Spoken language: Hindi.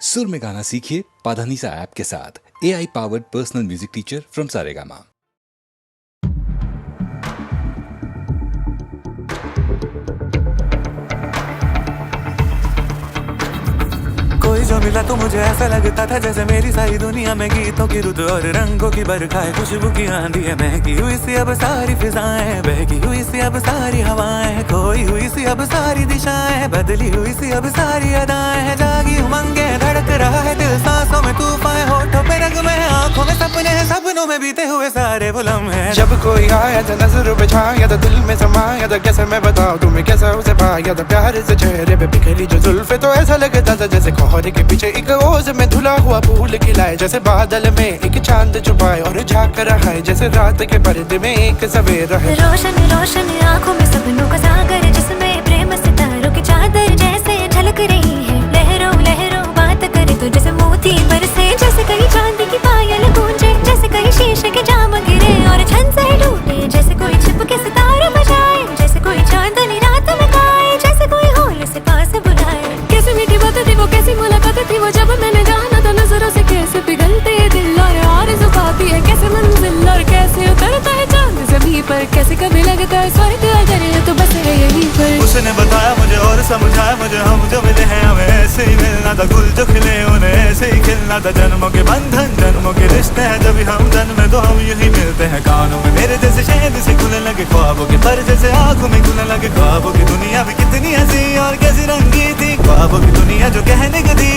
सुर में गाना सीखिए पाधानीसा ऐप के साथ। AI powered personal music teacher from Saregama. कोई जो मिला तो मुझे ऐसा लगता था जैसे मेरी सारी दुनिया में गीतों की रुत और रंगों की बरखा है, खुशबू की आंधी है, महकी हुई सी अब सारी फिजाएं, बहकी हुई सी अब सारी हवाएं, खोई हुई सी अब सारी दिशाएं, बदली हुई सी अब सारी अदाएं हैं, जागी उमंगे धड़क रहा है दिल, सांसों में तूफान, होठों पे रंग में, आंखों में सपने हैं, सपनों में बीते हुए सारे वो लम्हे। जब कोई आया था नजरों पे छाया था, दिल में समाया था, कैसे मैं बताऊं तुम्हें कैसा उसे पाया था, प्यार से चेहरे पे बिखरी जो जुल्फे, तो ऐसा लगता था जैसे कोहरे के पीछे एक ओस में धुला हुआ फूल खिलाए, जैसे बादल में एक चांद छुपाए और झांक रहा है, जैसे रात के पर्दे में एक सवेरा है। रोशन रोशन आंखों में सपनों का सागर, जिसमें प्रेम सितारों की चादर जैसे झलक रही है, लहरों लहरों बात करे तो जैसे मोती बरसे, जैसे कहीं चांदी की पायल गूंजे, जैसे कहीं शीशे के जाम गिरे और छन से टूटे, जैसे कोई छिप के सितारे बजाए, जैसे कोई चांदनी रात में गाए, जैसे कोई होल से पास बुलाए। कैसी मीठी बातें थी वो, कैसी मुलाकात थी वो, जब मैंने जाना था नजरों से कैसे पिघलते दिल और आरज़ू पाती है, कैसे मंजिल और कैसे उतरता है चांद ज़मीं पर, कैसे कभी लगता है स्वर्ग अगर है तो बस है यहीं पर। उसने बताया मुझे और समझाया मुझे, हम जो मिले हैं हमें ऐसे ही मिलना था, गुल जो खिले उन्हें ऐसे ही खिलना था, जन्मों के बंधन जन्मों के रिश्ते हैं, जब हम जन्मे तो हम यही मिलते हैं। कानों में मेरे जैसे शहद से खुलने लगे ख्वाबों के पर, जैसे आंखों में खुलने लगे ख्वाबों की दुनिया भी कितनी हंसी और कैसी रंगी थी, ख्वाबों की दुनिया जो कहने को दी